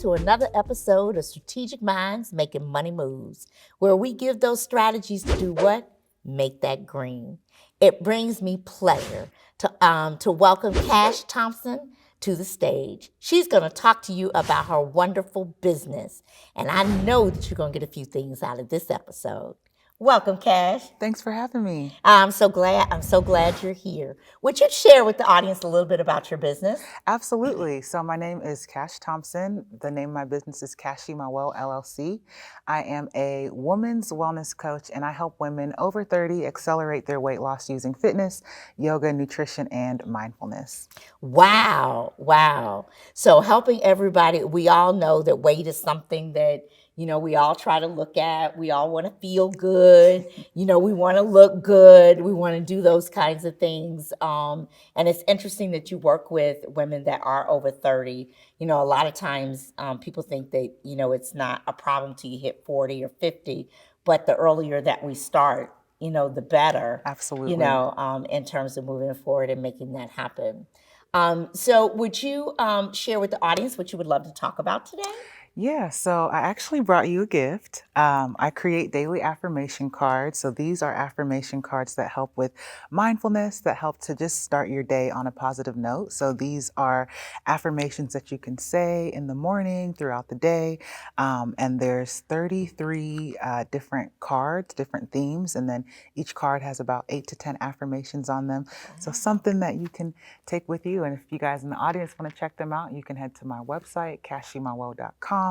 to another episode of Strategic Minds Making Money Moves, where we give those strategies to do what? Make that green. It brings me pleasure to welcome Cashe Thompson to the stage. She's going to talk to you about her wonderful business, and I know that you're going to get a few things out of this episode. Welcome, Cashe. Thanks for having me. I'm so glad you're here. Would you share with the audience a little bit about your business? Absolutely. So my name is Cashe Thompson. The name of my business is Cashe LLC. I am a woman's wellness coach, and I help women over 30 accelerate their weight loss using fitness, yoga, nutrition, and mindfulness. Wow. So helping everybody, we all know that weight is something that we all try to look at. We all want to feel good. We want to look good. We want to do those kinds of things. And it's interesting that you work with women that are over 30. A lot of times people think that, it's not a problem till you hit 40 or 50. But the earlier that we start, the better. Absolutely. In terms of moving forward and making that happen. So would you share with the audience what you would love to talk about today? Yeah, so I actually brought you a gift. I create daily affirmation cards. So these are affirmation cards that help with mindfulness, that help to just start your day on a positive note. So these are affirmations that you can say in the morning, throughout the day. And there's 33 different cards, different themes. And then each card has about 8 to 10 affirmations on them. So something that you can take with you. And if you guys in the audience want to check them out, you can head to my website, cashemyworld.com.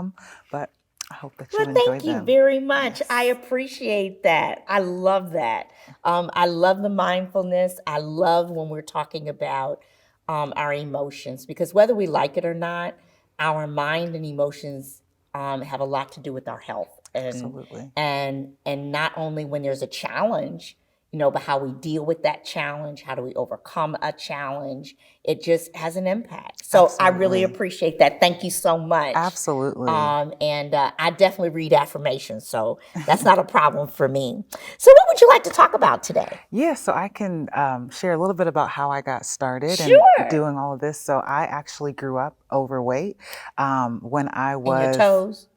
But I hope that you enjoy them. Thank you very much. Yes. I appreciate that. I love that. I love the mindfulness. I love when we're talking about our emotions, because whether we like it or not, our mind and emotions have a lot to do with our health. Absolutely. And not only when there's a challenge, but how we deal with that challenge, how do we overcome a challenge, it just has an impact. So absolutely. I really appreciate that. Thank you so much. Absolutely. And I definitely read affirmations, so that's not a problem for me. So what would you like to talk about today? Yeah, so I can share a little bit about how I got started and doing all of this. So I actually grew up overweight when I was... And your toes?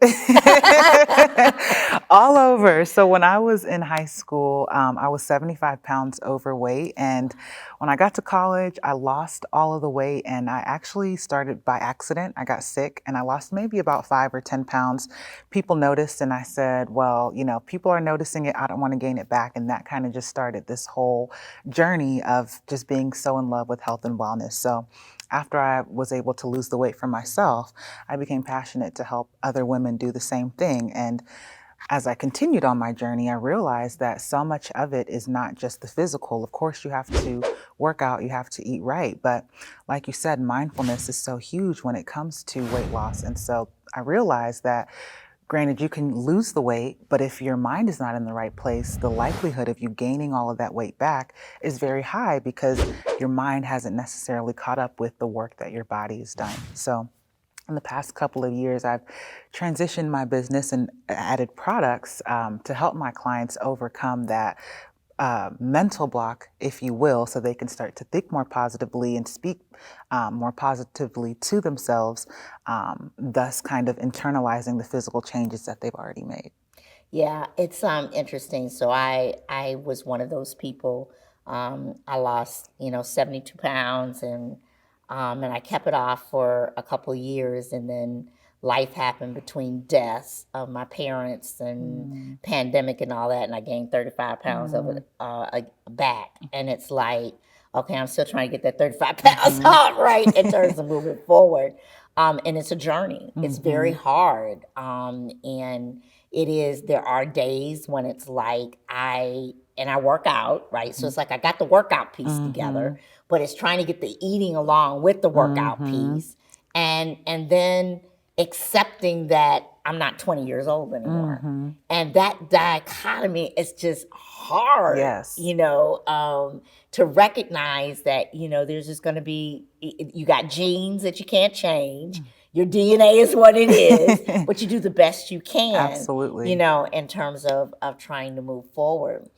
All over. So when I was in high school, I was 75 pounds overweight. And when I got to college, I lost all of the weight. And I actually started by accident. I got sick and I lost maybe about 5 or 10 pounds. People noticed and I said, well, people are noticing it. I don't want to gain it back. And that kind of just started this whole journey of just being so in love with health and wellness. So after I was able to lose the weight for myself, I became passionate to help other women do the same thing. And as I continued on my journey, I realized that so much of it is not just the physical. Of course, you have to work out, you have to eat right. But like you said, mindfulness is so huge when it comes to weight loss. And so I realized that granted, you can lose the weight, but if your mind is not in the right place, the likelihood of you gaining all of that weight back is very high because your mind hasn't necessarily caught up with the work that your body has done. So in the past couple of years, I've transitioned my business and added products to help my clients overcome that mental block, if you will, so they can start to think more positively and speak more positively to themselves, thus kind of internalizing the physical changes that they've already made. Yeah, it's interesting. So I was one of those people. I lost 72 pounds and I kept it off for a couple of years, and then life happened between deaths of my parents and pandemic and all that, and I gained 35 pounds of it back. And it's like, okay, I'm still trying to get that 35 pounds off, right, in terms of moving forward. And it's a journey. It's very hard. And there are days when it's like I work out, right? So it's like I got the workout piece together, but it's trying to get the eating along with the workout piece. And then accepting that I'm not 20 years old anymore. And that dichotomy is just hard, yes. To recognize that, there's just going to be, you got genes that you can't change. Your DNA is what it is, but you do the best you can. Absolutely. In terms of trying to move forward.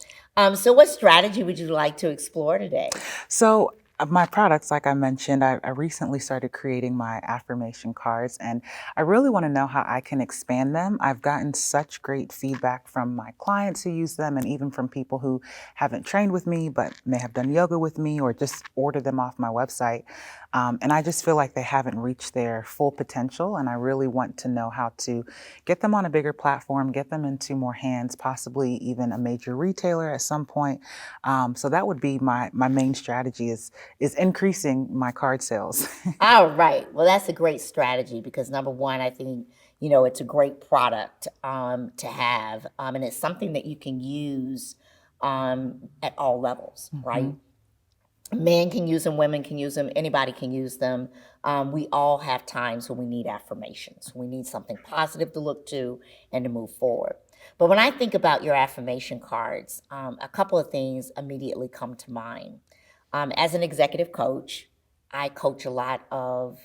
So what strategy would you like to explore today? So My products, like I mentioned, I recently started creating my affirmation cards, and I really want to know how I can expand them. I've gotten such great feedback from my clients who use them, and even from people who haven't trained with me but may have done yoga with me or just ordered them off my website. And I just feel like they haven't reached their full potential, and I really want to know how to get them on a bigger platform, get them into more hands, possibly even a major retailer at some point. So that would be my main strategy is increasing my card sales. All right. Well, that's a great strategy because number one, I think, it's a great product to have. And it's something that you can use at all levels, right? Mhm. Men can use them, women can use them, anybody can use them. We all have times when we need affirmations. We need something positive to look to and to move forward. But when I think about your affirmation cards, a couple of things immediately come to mind. As an executive coach, I coach a lot of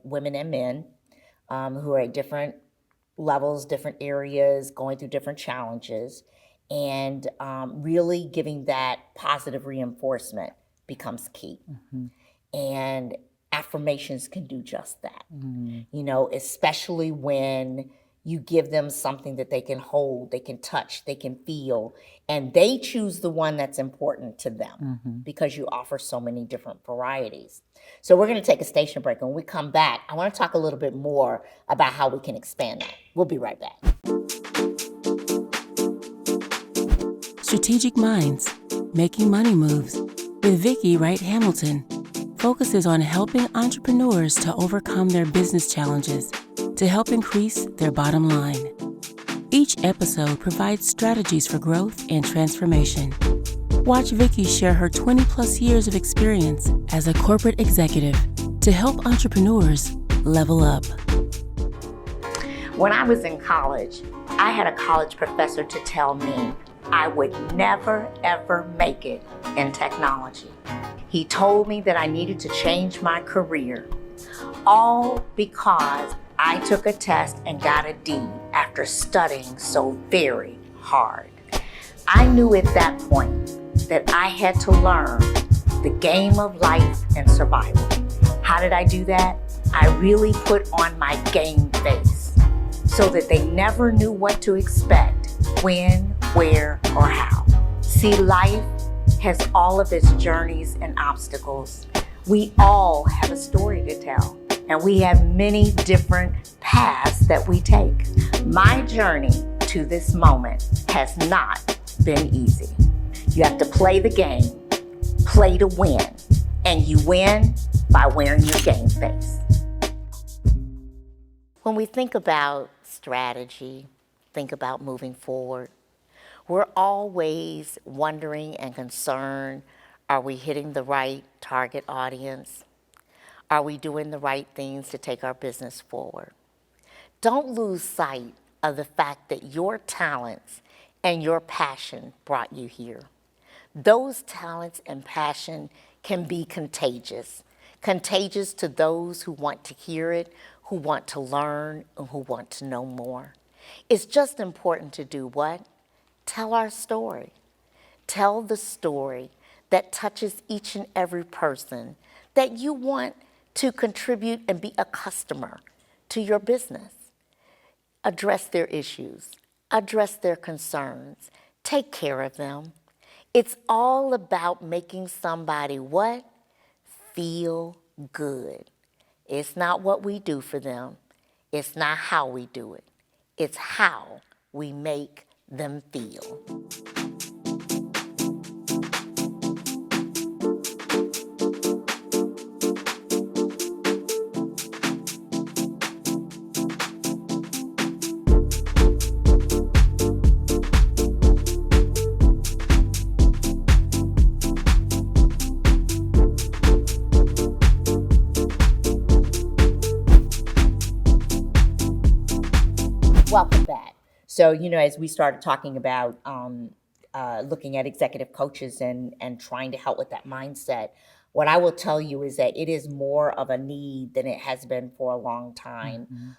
women and men who are at different levels, different areas, going through different challenges, and really giving that positive reinforcement becomes key. Mhm. And affirmations can do just that, Mhm. especially when you give them something that they can hold, they can touch, they can feel, and they choose the one that's important to them Mhm. because you offer so many different varieties. So we're going to take a station break. When we come back, I want to talk a little bit more about how we can expand that. We'll be right back. Strategic Minds, Making Money Moves with Vicki Wright Hamilton focuses on helping entrepreneurs to overcome their business challenges to help increase their bottom line. Each episode provides strategies for growth and transformation. Watch Vicki share her 20-plus years of experience as a corporate executive to help entrepreneurs level up. When I was in college, I had a college professor to tell me I would never, ever make it in technology. He told me that I needed to change my career, all because I took a test and got a D after studying so very hard. I knew at that point that I had to learn the game of life and survival. How did I do that? I really put on my game face so that they never knew what to expect, when, where, or how. See, life has all of its journeys and obstacles. We all have a story to tell, and we have many different paths that we take. My journey to this moment has not been easy. You have to play the game, play to win, and you win by wearing your game face. When we think about strategy, think about moving forward, we're always wondering and concerned, are we hitting the right target audience? Are we doing the right things to take our business forward? Don't lose sight of the fact that your talents and your passion brought you here. Those talents and passion can be contagious to those who want to hear it, who want to learn, and who want to know more. It's just important to do what? Tell our story. Tell the story that touches each and every person that you want to contribute and be a customer to your business. Address their issues, address their concerns, take care of them. It's all about making somebody what? Feel good. It's not what we do for them. It's not how we do it. It's how we make them feel. Welcome back. So, as we started talking about looking at executive coaches and trying to help with that mindset, what I will tell you is that it is more of a need than it has been for a long time. Mhm.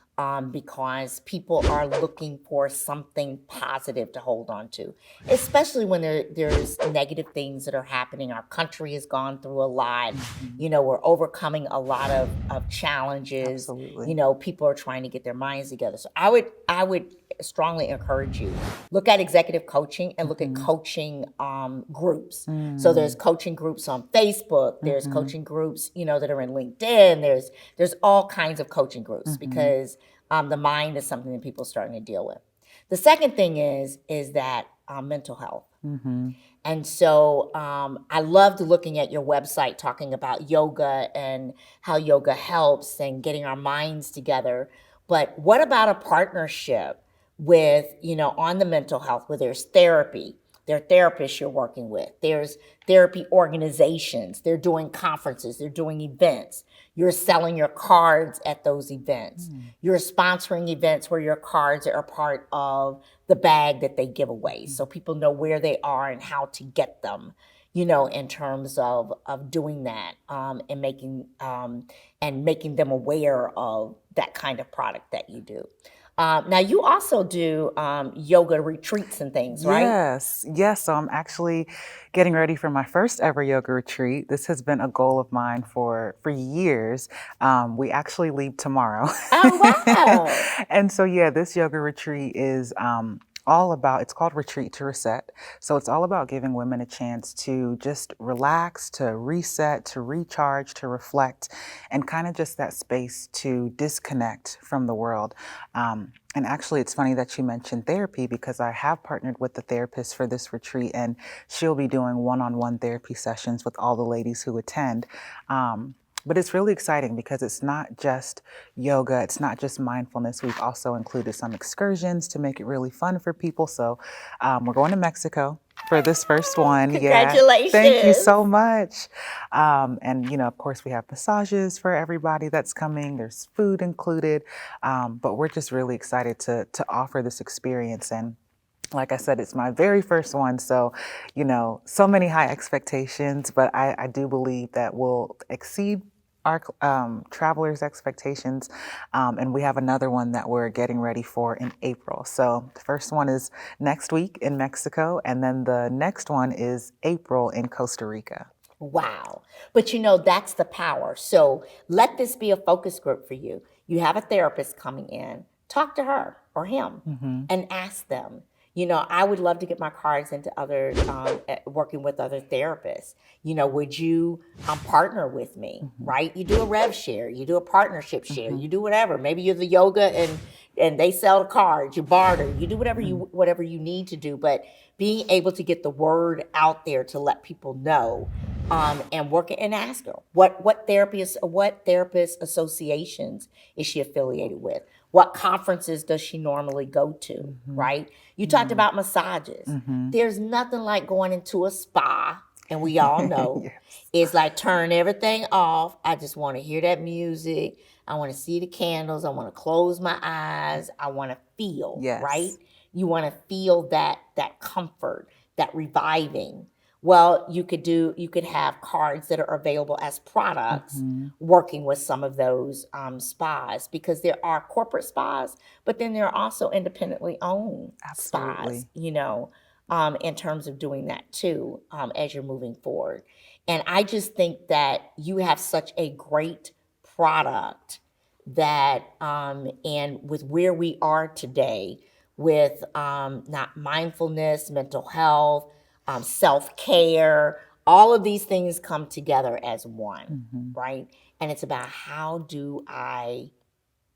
because people are looking for something positive to hold on to, especially when there's negative things that are happening. Our country has gone through a lot. Mhm. We're overcoming a lot of challenges. Absolutely. People are trying to get their minds together. So I would strongly encourage you, look at executive coaching and look at Mhm. coaching groups. So there's Mm. coaching groups on Facebook, there's Mhm. coaching groups, that are in LinkedIn, there's all kinds of coaching groups, Mhm. because the mind is something that people are starting to deal with. The second thing is that mental health. Mhm. And so I loved looking at your website talking about yoga and how yoga helps and getting our minds together. But what about a partnership with, on the mental health, where there's therapy? There are therapists you're working with. There's therapy organizations. They're doing conferences. They're doing events. You're selling your cards at those events. Mm. You're sponsoring events where your cards are a part of the bag that they give away, so people know where they are and how to get them, in terms of doing that, and making them aware of that kind of product that you do. Now you also do yoga retreats and things, right? Yes, yes. So I'm actually getting ready for my first ever yoga retreat. This has been a goal of mine for years. We actually leave tomorrow, Oh, wow. and so yeah, this yoga retreat is all about. It's called Retreat to Reset. So it's all about giving women a chance to just relax, to reset, to recharge, to reflect, and kind of just that space to disconnect from the world. And actually, it's funny that you mentioned therapy because I have partnered with the therapist for this retreat, and she'll be doing one-on-one therapy sessions with all the ladies who attend. But it's really exciting because it's not just yoga, it's not just mindfulness. We've also included some excursions to make it really fun for people. So we're going to Mexico for this first one. Yeah. Thank you Congratulations. so much. And, of course, we have massages for everybody that's coming. There's food included. But we're just really excited to offer this experience. And like I said, it's my very first one. So, so many high expectations, but I do believe that we'll exceed our travelers' expectations. And we have another one that we're getting ready for in April. So the first one is next week in Mexico, and then the next one is April in Costa Rica. Wow. But that's the power. So let this be a focus group for you. You have a therapist coming in, talk to her or him Mm-hmm. and ask them. I would love to get my cards into other, working with other therapists. Would you partner with me, Mm-hmm. right? You do a rev share, you do a partnership share, Mm-hmm. you do whatever. Maybe you're the yoga and they sell the cards, you barter, you do whatever you need to do. But being able to get the word out there to let people know, and work and ask her what therapist associations is she affiliated with? What conferences does she normally go to? Mm-hmm. Right? You talked Mm-hmm. about massages. Mm-hmm. There's nothing like going into a spa, and we all know Yes. it's like turn everything off. I just want to hear that music. I want to see the candles. I want to close my eyes. I want to feel, right? Yes. You want to feel that comfort, that reviving. Well, you could have cards that are available as products Mm-hmm. working with some of those spas, because there are corporate spas, but then there are also independently owned spas, Absolutely. in terms of doing that too, as you're moving forward. And I just think that you have such a great product that, and with where we are today with not mindfulness, mental health, self-care, all of these things come together as one, Mm-hmm. right? And it's about, how do I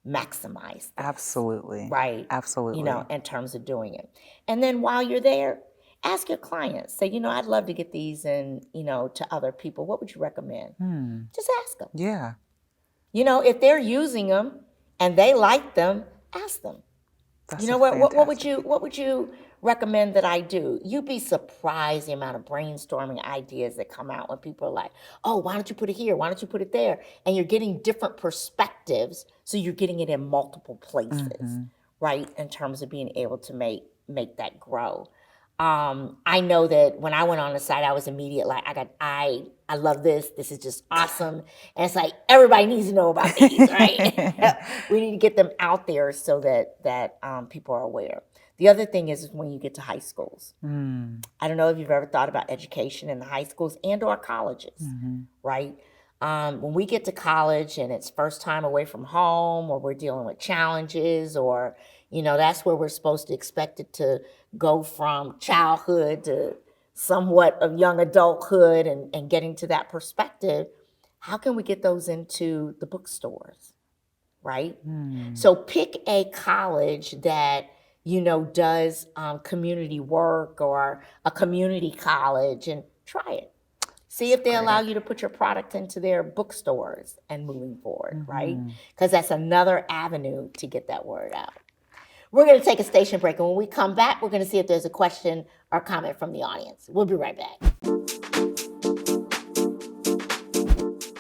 maximize this, Absolutely. right? Absolutely. In terms of doing it. And then while you're there, ask your clients, say, I'd love to get these in, to other people. What would you recommend? Hmm. Just ask them. Yeah, If they're using them and they like them, ask them. that's a What fantastic would you recommend that I do? You'd be surprised the amount of brainstorming ideas that come out when people are like, "Oh, why don't you put it here? Why don't you put it there?" And you're getting different perspectives, so you're getting it in multiple places, Mm-hmm. right? In terms of being able to make that grow. I know that when I went on the site, I was immediate, like, I love this. This is just awesome. And it's like, everybody needs to know about these, right? We need to get them out there so that people are aware. The other thing is when you get to high schools. I don't know if you've ever thought about education in the high schools and or colleges, right? When we get to college and it's first time away from home, or we're dealing with challenges, or, that's where we're supposed to expect it to go from childhood to somewhat of young adulthood and getting to that perspective. How can we get those into the bookstores, right? So pick a college that, does community work, or a community college, and try it. See if they allow you to put your product into their bookstores and moving forward, right? Because that's another avenue to get that word out. We're going to take a station break, and when we come back, we're going to see if there's a question or comment from the audience. We'll be right back.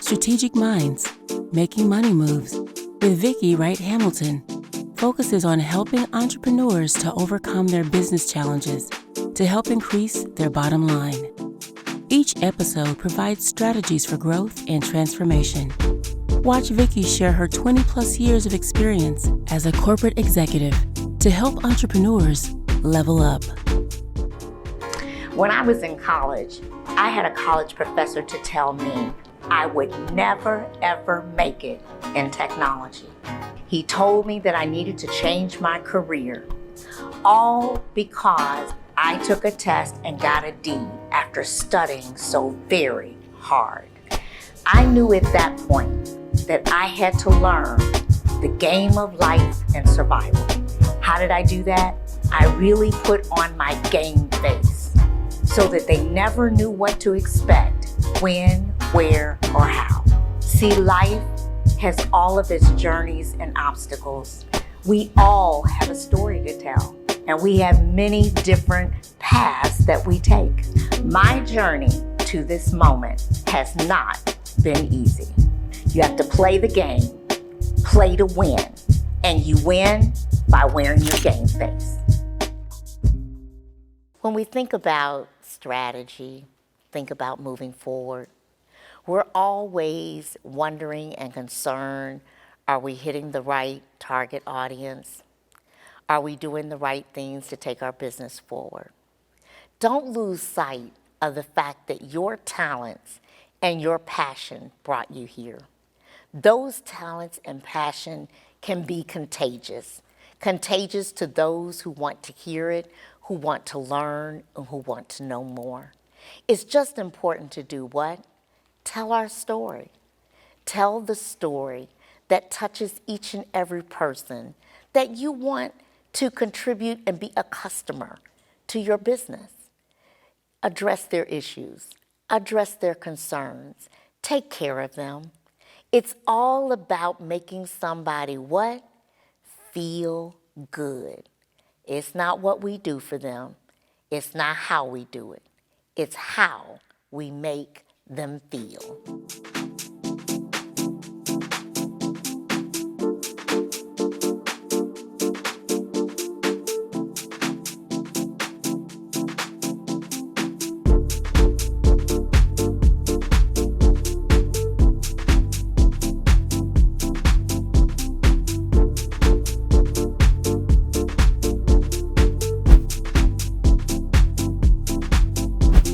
Strategic Minds, Making Money Moves with Vicki Wright Hamilton focuses on helping entrepreneurs to overcome their business challenges to help increase their bottom line. Each episode provides strategies for growth and transformation. Watch Vicki share her 20-plus years of experience as a corporate executive to help entrepreneurs level up. When I was in college, I had a college professor to tell me I would never, ever make it in technology. He told me that I needed to change my career, all because I took a test and got a D after studying so very hard. I knew at that point that I had to learn the game of life and survival. How did I do that? I really put on my game face so that they never knew what to expect, when, where, or how. See, life has all of its journeys and obstacles. We all have a story to tell, and we have many different paths that we take. My journey to this moment has not been easy. You have to play the game, play to win, and you win by wearing your game face. When we think about strategy, think about moving forward, we're always wondering and concerned, are we hitting the right target audience? Are we doing the right things to take our business forward? Don't lose sight of the fact that your talents and your passion brought you here. Those talents and passion can be contagious to those who want to hear it, who want to learn, and who want to know more. It's just important to do what? Tell our story. Tell the story that touches each and every person that you want to contribute and be a customer to your business. Address their issues, address their concerns, take care of them. It's all about making somebody what? Feel good. It's not what we do for them. It's not how we do it. It's how we make them feel.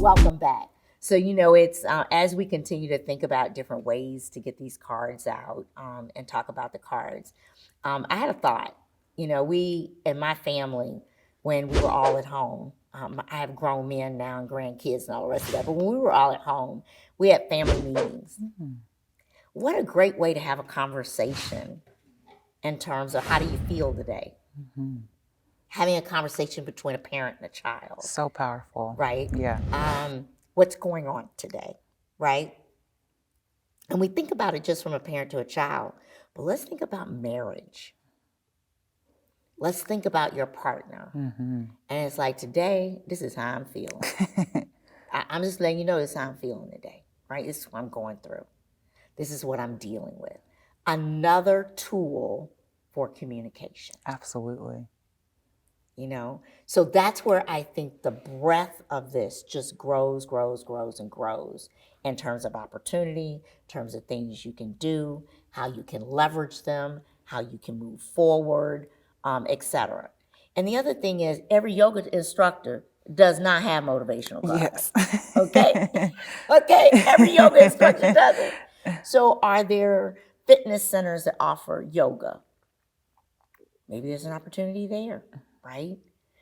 Welcome back. So, it's as we continue to think about different ways to get these cards out and talk about the cards, I had a thought. We, in my family, when we were all at home, I have grown men now and grandkids and all the rest of that, but when we were all at home, we had family meetings. What a great way to have a conversation in terms of how do you feel today? Having a conversation between a parent and a child. So powerful. Right? Yeah. What's going on today, right? And we think about it just from a parent to a child, but let's think about marriage. Let's think about your partner. And it's like, today, this is how I'm feeling. I'm just letting you know this is how I'm feeling today, right? This is what I'm going through. This is what I'm dealing with. Another tool for communication. Absolutely. you know? So that's where I think the breadth of this just grows, and grows in terms of opportunity, in terms of things you can do, how you can leverage them, how you can move forward, etc. And the other thing is, every yoga instructor does not have motivational Yes. cards. Okay? Okay, every yoga instructor doesn't. So are there fitness centers that offer yoga? Maybe there's an opportunity there, right?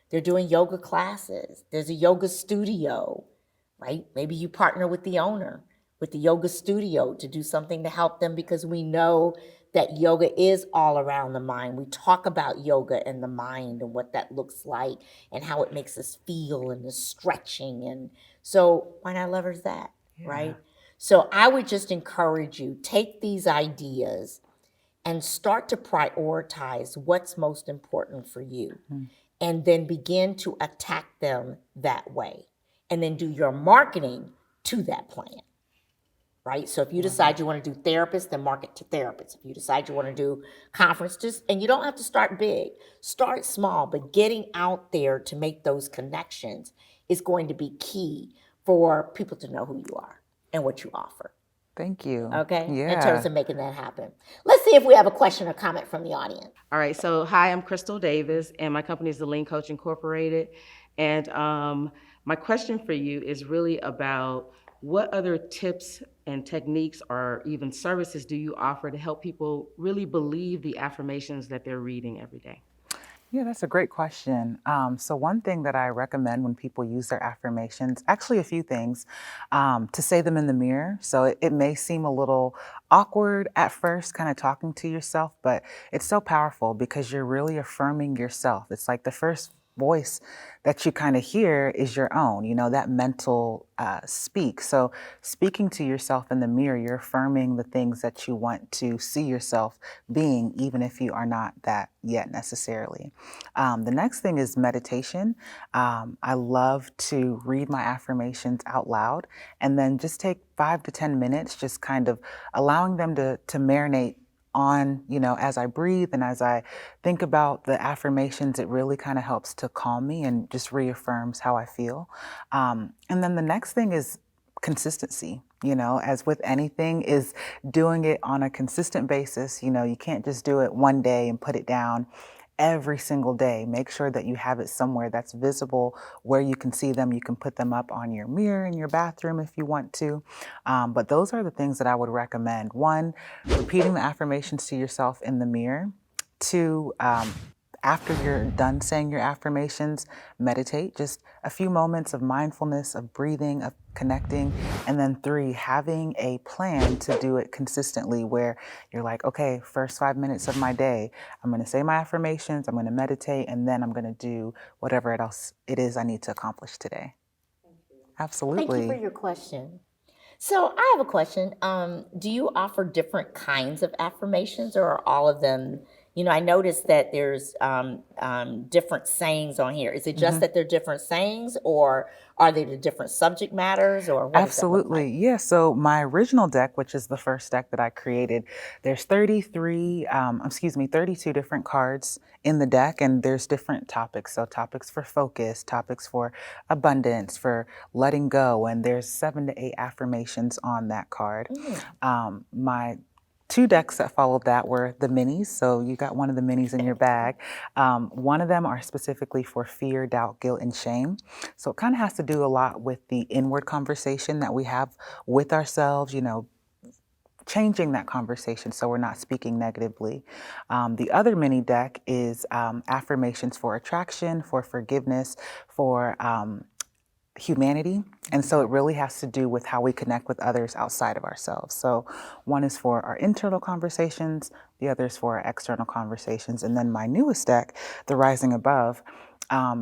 They're doing yoga classes. There's a yoga studio, right? Maybe you partner with the owner, with the yoga studio, to do something to help them, because we know that yoga is all around the mind. We talk about yoga and the mind and what that looks like and how it makes us feel and the stretching. And so why not leverage that, right? So I would just encourage you, take these ideas and start to prioritize what's most important for you, and then begin to attack them that way, and then do your marketing to that plan, right? So if you decide you want to do therapists, then market to therapists. If you decide you want to do conferences, and you don't have to start big, start small, but getting out there to make those connections is going to be key for people to know who you are and what you offer. Thank you. Okay? Yeah. In terms of making that happen. Let's see if we have a question or comment from the audience. All right, so hi, I'm Crystal Davis, and my company is the Lean Coach Incorporated. And my question for you is really about what other tips and techniques or even services do you offer to help people really believe the affirmations that they're reading every day? Yeah, that's a great question. So one thing that I recommend when people use their affirmations, actually a few things, to say them in the mirror. So it may seem a little awkward at first, kind of talking to yourself, but it's so powerful because you're really affirming yourself. It's like the first voice that you kind of hear is your own, that mental speak. So speaking to yourself in the mirror, you're affirming the things that you want to see yourself being, even if you are not that yet necessarily. The next thing is meditation. I love to read my affirmations out loud and then just take 5 to 10 minutes, just kind of allowing them to marinate on, as I breathe and as I think about the affirmations. It really kind of helps to calm me and just reaffirms how I feel. And then the next thing is consistency, as with anything, is doing it on a consistent basis. You can't just do it one day and put it down. Every single day, make sure that you have it somewhere that's visible, where you can see them. You can put them up on your mirror in your bathroom if you want to. But those are the things that I would recommend. 1, repeating the affirmations to yourself in the mirror. 2, after you're done saying your affirmations, meditate. Just a few moments of mindfulness, of breathing, of connecting. And then 3, having a plan to do it consistently, where you're like, okay, first 5 minutes of my day, I'm going to say my affirmations, I'm going to meditate, and then I'm going to do whatever else it is I need to accomplish today. Absolutely. Thank you for your question. So I have a question. Do you offer different kinds of affirmations, or are all of them? I noticed that there's different sayings on here. Is it just that they're different sayings, or are they the different subject matters, or what Absolutely. does that look like? Yeah. So my original deck, which is the first deck that I created, there's 32 different cards in the deck, and there's different topics. So topics for focus, topics for abundance, for letting go, and there's 7 to 8 affirmations on that card. My 2 decks that followed that were the minis. So you got one of the minis in your bag. One of them are specifically for fear, doubt, guilt, and shame. So it kind of has to do a lot with the inward conversation that we have with ourselves, changing that conversation so we're not speaking negatively. The other mini deck is affirmations for attraction, for forgiveness, for humanity. And so it really has to do with how we connect with others outside of ourselves. So one is for our internal conversations, the other is for our external conversations. And then my newest deck, the Rising Above,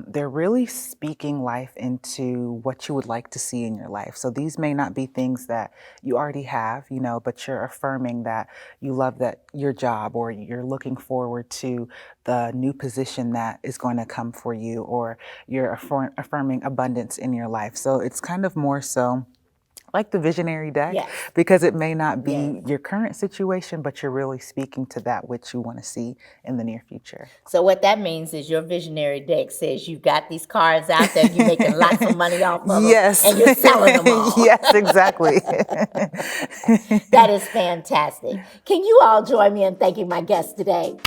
they're really speaking life into what you would like to see in your life. So these may not be things that you already have, but you're affirming that you love that your job, or you're looking forward to the new position that is going to come for you, or you're affirming abundance in your life. So it's kind of more so like the visionary deck, Yes. because it may not be Yes. your current situation, but you're really speaking to that which you want to see in the near future. So what that means is your visionary deck says you've got these cards out there, you're making lots of money off of them, Yes. and you're selling them all. Yes, exactly. That is fantastic. Can you all join me in thanking my guests today?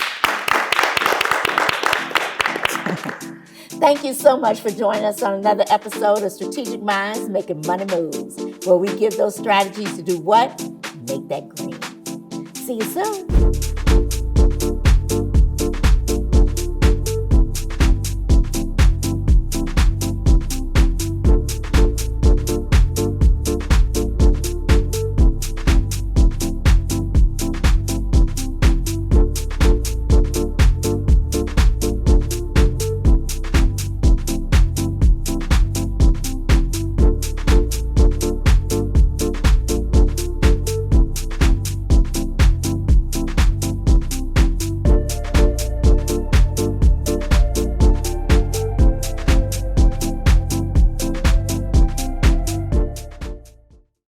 Thank you so much for joining us on another episode of Strategic Minds Making Money Moves, where we give those strategies to do what? Make that green. See you soon.